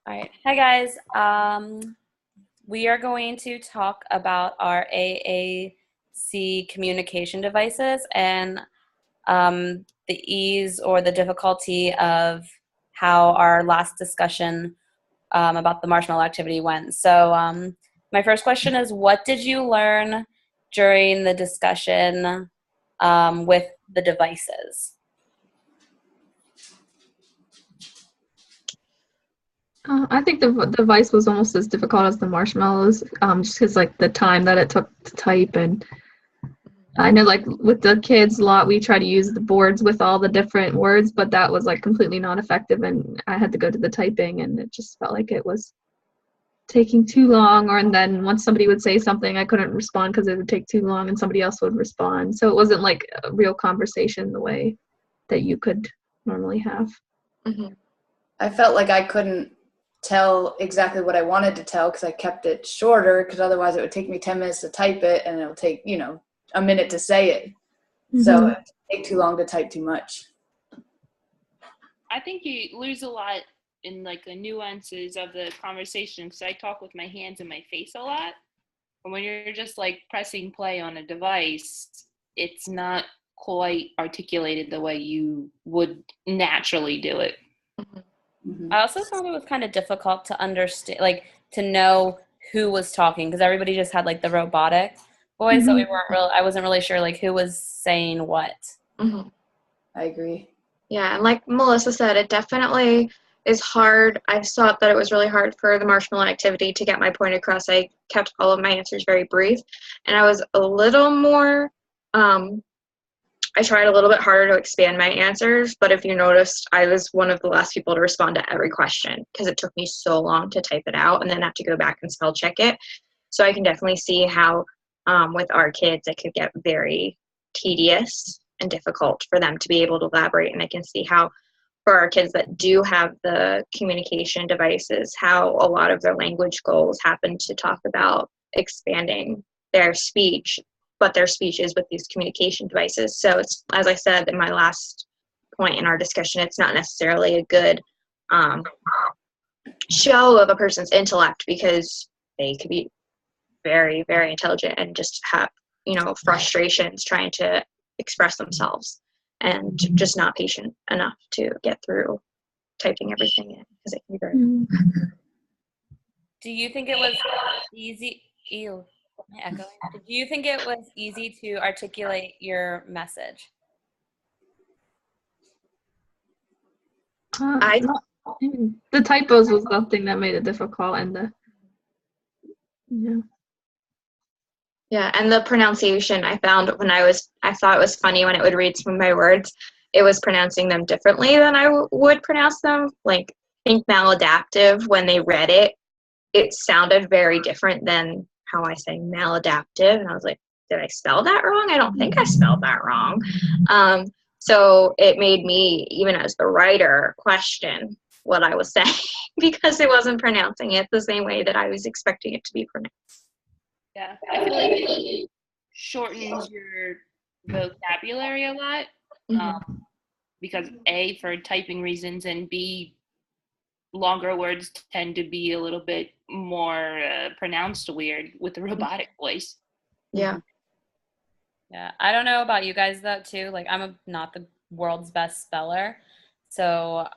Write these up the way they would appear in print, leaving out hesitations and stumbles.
All right. Hi, guys. We are going to talk about our AAC communication devices and the ease or the difficulty of how our last discussion about the marshmallow activity went. So my first question is, what did you learn during the discussion with the devices? I think the device was almost as difficult as the marshmallows, just because like the time that it took to type, and I know like with the kids a lot we try to use the boards with all the different words, but that was like completely not effective, and I had to go to the typing, and it just felt like it was taking too long. Or and then once somebody would say something, I couldn't respond because it would take too long, and somebody else would respond. So it wasn't like a real conversation the way that you could normally have. Mm-hmm. I felt like I couldn't tell exactly what I wanted to tell because I kept it shorter, because otherwise it would take me 10 minutes to type it and it would take, a minute to say it. Mm-hmm. So it would take too long to type too much. I think you lose a lot in like the nuances of the conversation, because I talk with my hands and my face a lot. And when you're just like pressing play on a device, it's not quite articulated the way you would naturally do it. Mm-hmm. I also found it was kind of difficult to understand, like to know who was talking, because everybody just had like the robotic voice, so I wasn't really sure like who was saying what. Mm-hmm. I agree. Yeah, and like Melissa said, it definitely is hard. I thought that it was really hard for the marshmallow activity to get my point across. I kept all of my answers very brief, and I was a little more I tried a little bit harder to expand my answers, but if you noticed, I was one of the last people to respond to every question because it took me so long to type it out and then have to go back and spell check it. So I can definitely see how with our kids it could get very tedious and difficult for them to be able to elaborate. And I can see how for our kids that do have the communication devices, how a lot of their language goals happen to talk about expanding their speech, but their speech is with these communication devices. So it's, as I said in my last point in our discussion, it's not necessarily a good show of a person's intellect, because they could be very, very intelligent and just have, frustrations trying to express themselves and just not patient enough to get through typing everything in, because it can be very. Do you think it was easy? Do you think it was easy to articulate your message? The typos was the thing that made it difficult, and Yeah, and the pronunciation I found I thought it was funny when it would read some of my words, it was pronouncing them differently than I would pronounce them. Like, I think maladaptive, when they read it, it sounded very different than how I say maladaptive. And I was like, did I spell that wrong? I don't think I spelled that wrong. So it made me, even as the writer, question what I was saying because it wasn't pronouncing it the same way that I was expecting it to be pronounced. Yeah, I feel like it shortens your vocabulary a lot, because A, for typing reasons, and B, longer words tend to be a little bit more pronounced weird with the robotic voice. Yeah. Yeah, I don't know about you guys though too. Like, I'm not the world's best speller, so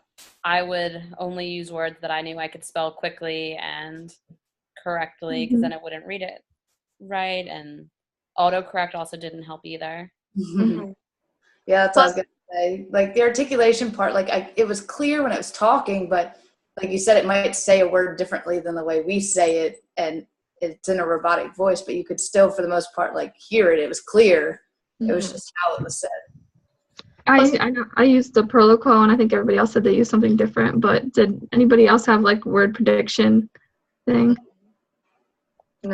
I would only use words that I knew I could spell quickly and correctly, because then it wouldn't read it right, and autocorrect also didn't help either. Yeah, that's what I was gonna say. Like the articulation part, like it was clear when it was talking, but like you said, it might say a word differently than the way we say it, and it's in a robotic voice, but you could still, for the most part, like hear it. It was clear. It was just how it was said. I used the Proloquo, and I think everybody else said they used something different, but did anybody else have like word prediction thing?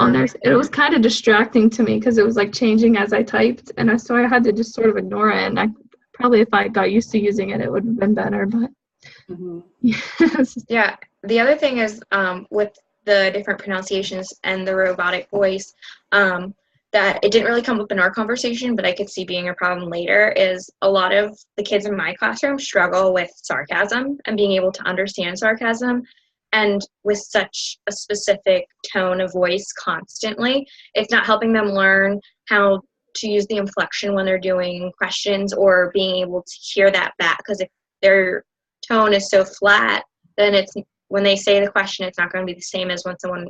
On there, it was kind of distracting to me because it was like changing as I typed, and so I had to just sort of ignore it. And I probably, if I got used to using it, it would have been better. But yeah, the other thing is with the different pronunciations and the robotic voice, that it didn't really come up in our conversation, but I could see being a problem later, is a lot of the kids in my classroom struggle with sarcasm and being able to understand sarcasm. and with such a specific tone of voice constantly, it's not helping them learn how to use the inflection when they're doing questions or being able to hear that back. Because if their tone is so flat, then it's when they say the question, it's not going to be the same as when someone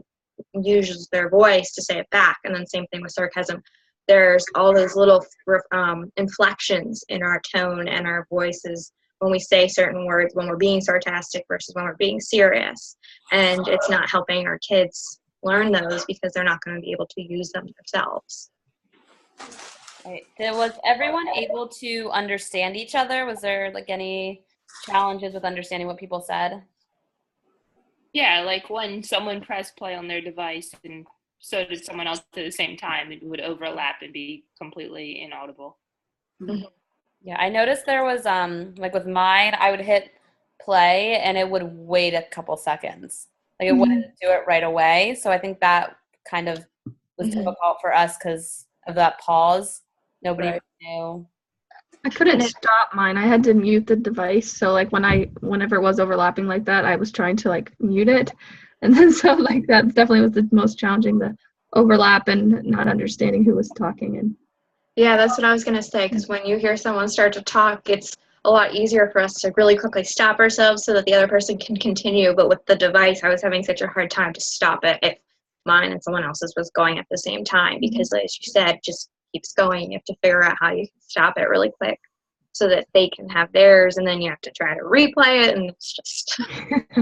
uses their voice to say it back. And then same thing with sarcasm. There's all those little inflections in our tone and our voices when we say certain words, when we're being sarcastic versus when we're being serious. And it's not helping our kids learn those because they're not going to be able to use them themselves. Right. Was everyone able to understand each other? Was there like any challenges with understanding what people said? Yeah, like when someone pressed play on their device and so did someone else at the same time, it would overlap and be completely inaudible. Yeah, I noticed there was like with mine, I would hit play and it would wait a couple seconds. Like it wouldn't do it right away. So I think that kind of was difficult for us because of that pause. Nobody knew. I couldn't stop mine. I had to mute the device. So like whenever it was overlapping like that, I was trying to like mute it. And then so like that definitely was the most challenging, the overlap and not understanding who was talking. And yeah, that's what I was going to say, because when you hear someone start to talk, it's a lot easier for us to really quickly stop ourselves so that the other person can continue. But with the device, I was having such a hard time to stop it if mine and someone else's was going at the same time, because as you said, it just keeps going. You have to figure out how you can stop it really quick so that they can have theirs, and then you have to try to replay it, and it's just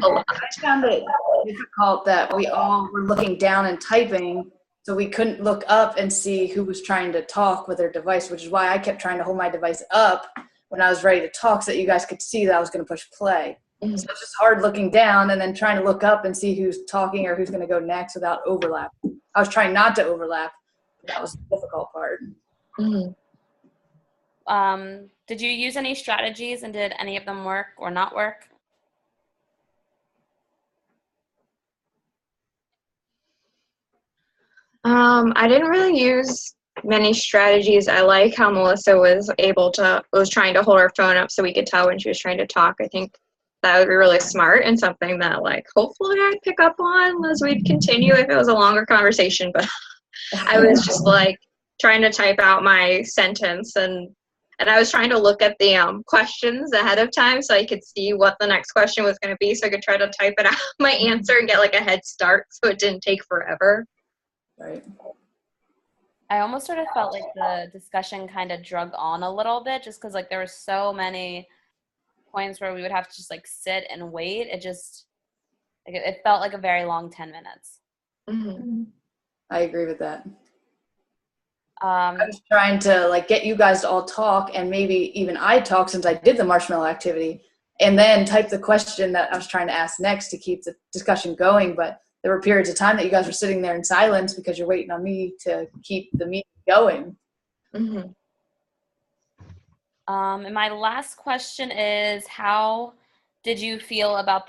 a lot. I found it difficult that we all were looking down and typing, so we couldn't look up and see who was trying to talk with their device, which is why I kept trying to hold my device up when I was ready to talk so that you guys could see that I was going to push play. So it's just hard looking down and then trying to look up and see who's talking or who's going to go next without overlap. I was trying not to overlap. That was the difficult part. Did you use any strategies and did any of them work or not work? I didn't really use many strategies. I like how Melissa was trying to hold her phone up so we could tell when she was trying to talk. I think that would be really smart and something that like hopefully I'd pick up on as we'd continue if it was a longer conversation. But I was just like trying to type out my sentence and I was trying to look at the questions ahead of time so I could see what the next question was going to be so I could try to type it out, my answer, and get like a head start so it didn't take forever. Right. I almost sort of felt like the discussion kind of drug on a little bit just because like there were so many points where we would have to just like sit and wait. It felt like a very long 10 minutes. I agree with that. I was trying to like get you guys to all talk and maybe even I talk since I did the marshmallow activity and then type the question that I was trying to ask next to keep the discussion going. But there were periods of time that you guys were sitting there in silence because you're waiting on me to keep the meeting going. And my last question is, how did you feel about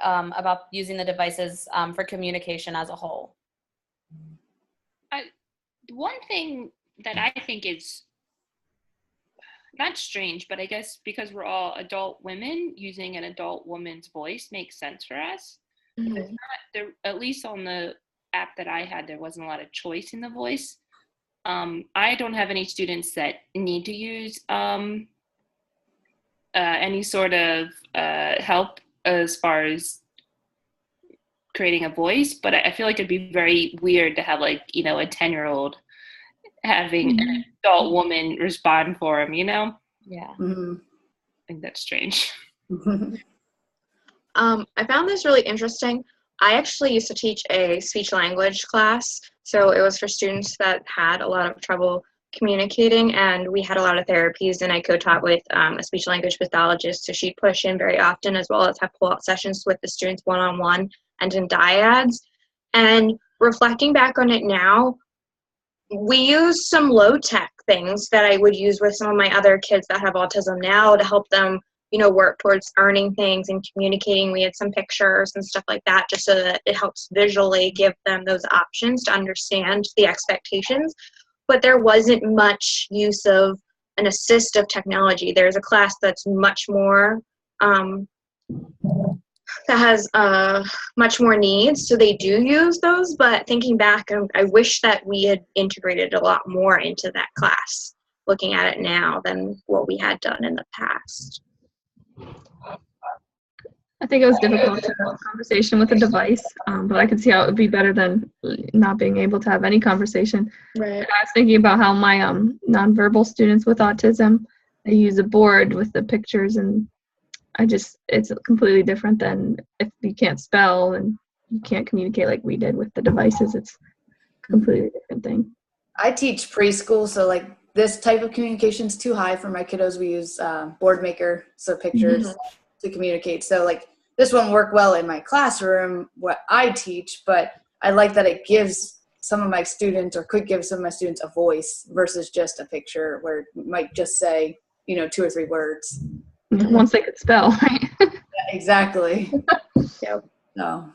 about using the devices for communication as a whole? One thing that I think is not strange, but I guess because we're all adult women, using an adult woman's voice makes sense for us. It's not there, at least on the app that I had, there wasn't a lot of choice in the voice. I don't have any students that need to use any sort of help as far as creating a voice, but I feel like it'd be very weird to have like, a 10-year-old having an adult woman respond for him, Yeah. I think that's strange. I found this really interesting. I actually used to teach a speech language class, so it was for students that had a lot of trouble communicating, and we had a lot of therapies, and I co-taught with a speech language pathologist, so she'd push in very often as well as have pull-out sessions with the students one-on-one and in dyads. And reflecting back on it now, we use some low-tech things that I would use with some of my other kids that have autism now to help them work towards earning things and communicating. We had some pictures and stuff like that just so that it helps visually give them those options to understand the expectations. But there wasn't much use of an assistive technology. There's a class that's much more that has much more needs, so they do use those. But thinking back, I wish that we had integrated a lot more into that class, looking at it now, than what we had done in the past. I think it was difficult to have a conversation with a device, but I could see how it would be better than not being able to have any conversation. Right. And I was thinking about how my nonverbal students with autism, they use a board with the pictures, and it's completely different than if you can't spell and you can't communicate like we did with the devices. It's a completely different thing. I teach preschool, so like this type of communication is too high for my kiddos. We use Board Maker, so pictures to communicate. So like this won't work well in my classroom, what I teach, but I like that it gives some of my students, or could give some of my students, a voice versus just a picture where it might just say, 2 or 3 words. Once they could spell, right? Yeah, exactly. Yep. No.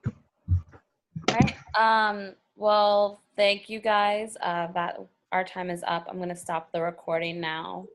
All right. Well, thank you guys. That our time is up. I'm going to stop the recording now.